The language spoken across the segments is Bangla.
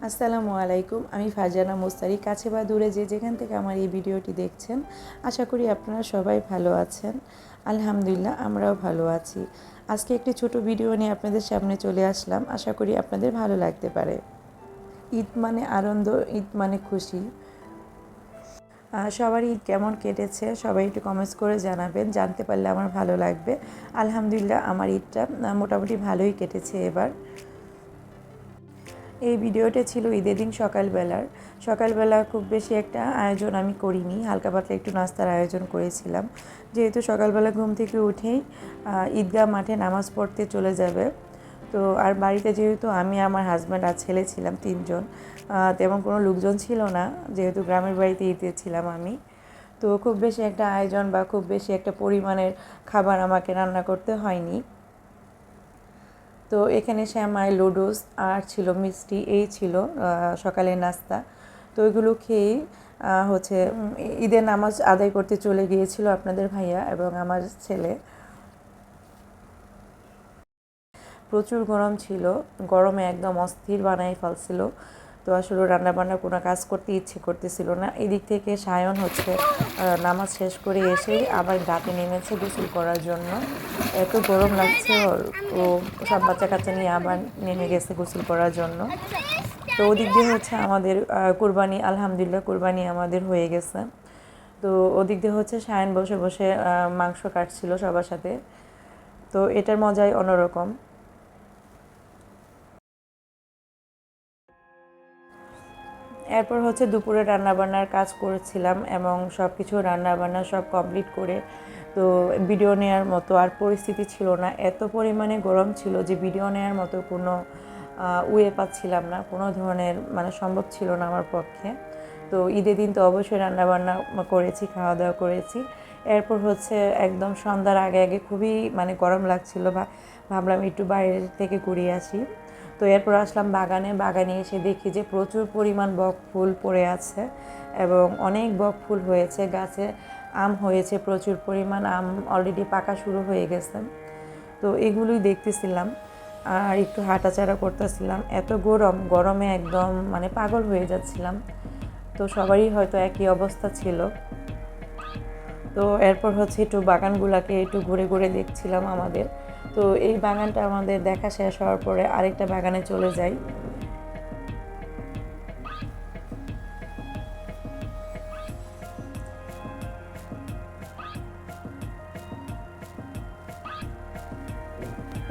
আসসালামু আলাইকুম। আমি ফারজানা মুস্তারি। কাছে বা দূরে যে যেখান থেকে আমার এই ভিডিওটি দেখছেন, আশা করি আপনারা সবাই ভালো আছেন। আলহামদুলিল্লাহ, আমরাও ভালো আছি। আজকে একটি ছোট ভিডিও নিয়ে আপনাদের সামনে চলে আসলাম। আশা করি আপনাদের ভালো লাগতে পারে। ঈদ মানে আনন্দ, ঈদ মানে খুশি। সবার ঈদ কেমন কেটেছে সবাই একটু কমেন্টস করে জানাবেন, জানতে পারলে আমার ভালো লাগবে। আলহামদুলিল্লাহ, আমার ঈদটা মোটামুটি ভালোই কেটেছে এবার। এই ভিডিওটা ছিল ঈদের দিন সকালবেলা খুব বেশি একটা আয়োজন আমি করিনি, হালকা পাতলা একটু নাস্তার আয়োজন করেছিলাম। যেহেতু সকালবেলা ঘুম থেকে উঠেই ঈদগাহ মাঠে নামাজ পড়তে চলে যাবে, তো আর বাড়িতে যেহেতু আমি, আমার হাজব্যান্ড আর ছেলে ছিলাম, তিনজন, তেমন কোনো লোকজন ছিল না, যেহেতু গ্রামের বাড়িতে ঈদে ছিলাম আমি। তো খুব বেশি একটা আয়োজন বা খুব বেশি একটা পরিমাণের খাবার আমাকে রান্না করতে হয়নি। তো এখানে শ্যামাই, লুডুস আর ছিল মিষ্টি, এই ছিল সকালের নাস্তা। তো ওইগুলো খেয়েই হচ্ছে ঈদের নামাজ আদায় করতে চলে গিয়েছিল আপনাদের ভাইয়া এবং আমার ছেলে। প্রচুর গরম ছিল, গরমে একদম অস্থির বানাই ফেলছিল। তো আসলে রান্নাবান্না কোনো কাজ করতে ইচ্ছে করতেছিল না। এদিক থেকে সায়ন হচ্ছে নামাজ শেষ করে এসেই আবার ঘাটে নেমেছে গোসল করার জন্য। এত গরম লাগছে ওর, ও সব বাচ্চা কাচ্চা নিয়ে আবার নেমে গেছে গোসল করার জন্য। তো ওদিক দিয়ে হচ্ছে আমাদের কুরবানি, আলহামদুলিল্লাহ কুরবানি আমাদের হয়ে গেছে। তো ওদিক দিয়ে হচ্ছে সায়ন বসে বসে মাংস কাটছিল সবার সাথে। তো এটার মজাই অন্যরকম। এরপর হচ্ছে দুপুরে রান্নাবান্নার কাজ করেছিলাম এবং সব কিছু রান্নাবান্না সব কমপ্লিট করে, তো ভিডিও নেওয়ার মতো আর পরিস্থিতি ছিল না। এত পরিমাণে গরম ছিল যে ভিডিও নেওয়ার মতো কোনো ওয়ে পাচ্ছিলাম না, কোনো ধরনের মানে সম্ভব ছিল না আমার পক্ষে। তো ঈদের দিন তো অবশ্যই রান্নাবান্না করেছি, খাওয়া দাওয়া করেছি। এরপর হচ্ছে একদম সন্ধ্যার আগে আগে খুবই মানে গরম লাগছিল, ভাবলাম একটু বাইরে থেকে ঘুরিয়ে আসি। তো এরপর আসলাম বাগানে এসে দেখি যে প্রচুর পরিমাণ বক ফুল পড়ে আছে এবং অনেক বক ফুল হয়েছে গাছে। আম হয়েছে প্রচুর পরিমাণ, আম অলরেডি পাকা শুরু হয়ে গেছে। তো এগুলোই দেখতেছিলাম আর একটু হাঁটাচাড়া করতেছিলাম। এত গরমে একদম মানে পাগল হয়ে যাচ্ছিলাম। তো সবারই হয়তো একই অবস্থা ছিল। তো এরপর হচ্ছে একটু বাগানগুলোকে একটু ঘুরে ঘুরে দেখছিলাম আমাদের। তো এই বাগানটা আমাদের দেখা শেষ হওয়ার পরে আরেকটা বাগানে চলে যাই।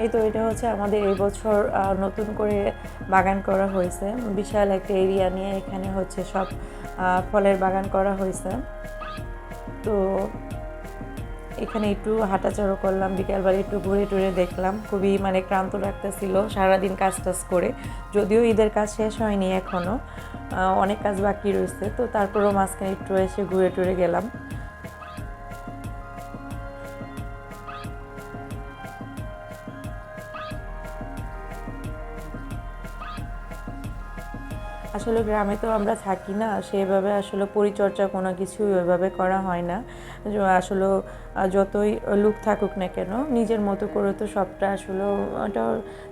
এই তো এটা হচ্ছে আমাদের এই বছর নতুন করে বাগান করা হয়েছে, বিশাল একটা এরিয়া নিয়ে এখানে হচ্ছে সব ফলের বাগান করা হয়েছে। তো এখানে একটু হাঁটাচড়া করলাম, বিকেলবেলা একটু ঘুরে টুরে দেখলাম। খুবই মানে ক্লান্ত লাগতেছিল সারাদিন কাজ টাজ করে, যদিও ঈদের কাজ শেষ হয়নি এখনও, অনেক কাজ বাকি রয়েছে। তো তারপরেও মাঝখানে একটু এসে ঘুরে টুরে গেলাম। আসলে গ্রামে তো আমরা থাকি না, সেভাবে আসলে পরিচর্যা কোনো কিছু ওইভাবে করা হয় না। আসলে যতই লোক থাকুক না কেন, নিজের মতো করে তো সবটা আসলে ওটা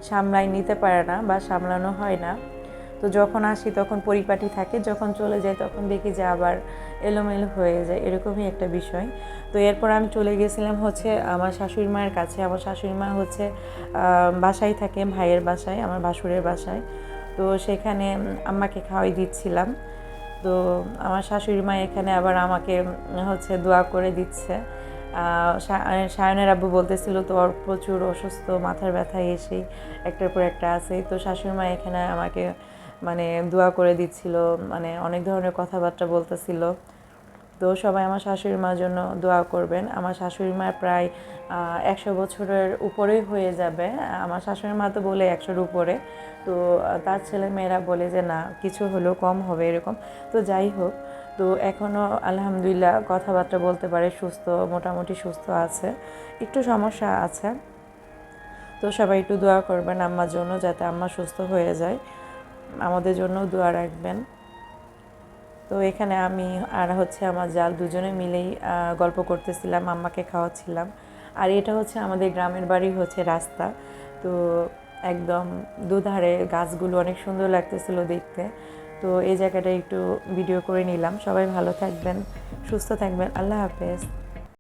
সামলায় নিতে পারে না বা সামলানো হয় না। তো যখন আসি তখন পরিপাটি থাকে, যখন চলে যায় তখন দেখি যে আবার এলোমেলো হয়ে যায়, এরকমই একটা বিষয়। তো এরপর আমি চলে গেছিলাম হচ্ছে আমার শাশুড়ি মায়ের কাছে। আমার শাশুড়ি মা হচ্ছে বাসায় থাকে, ভাইয়ের বাসায়, আমার ভাসুরের বাসায়। তো সেখানে আম্মাকে খাওয়াই দিচ্ছিলাম। তো আমার শাশুড়ি মা এখানে আবার আমাকে হচ্ছে দোয়া করে দিচ্ছে। সায়নের আব্বু বলতেছিল তো ওর প্রচুর অসুস্থ, মাথার ব্যথা এসেই একটার পর একটা আছে। তো শাশুড়ি মা এখানে আমাকে মানে দোয়া করে দিচ্ছিল, মানে অনেক ধরনের কথাবার্তা বলতেছিল। তো সবাই আমার শাশুড়ি মার জন্য দোয়া করবেন। আমার শাশুড়ি মা প্রায় 100 বছরের উপরেই হয়ে যাবে। আমার শাশুড়ি মা তো বলে 100-র উপরে। তো তার ছেলে মেয়েরা বলে যে না, কিছু হলেও কম হবে এরকম। তো যাই হোক, তো এখনও আলহামদুলিল্লাহ কথাবার্তা বলতে পারে, সুস্থ, মোটামুটি সুস্থ আছে, একটু সমস্যা আছে। তো সবাই একটু দোয়া করবেন আম্মার জন্য, যাতে আম্মা সুস্থ হয়ে যায়। আমাদের জন্য দোয়া রাখবেন। তো এখানে আমি আর হচ্ছে আমার জাল দুজনে মিলেই গল্প করতেছিলাম, আম্মাকে খাওয়াচ্ছিলাম। আর এটা হচ্ছে আমাদের গ্রামের বাড়ি হচ্ছে রাস্তা। তো একদম দুধারে গাছগুলো অনেক সুন্দর লাগতেছিল দেখতে। তো এই জায়গাটা একটু ভিডিও করে নিলাম। সবাই ভালো থাকবেন, সুস্থ থাকবেন। আল্লাহ হাফেজ।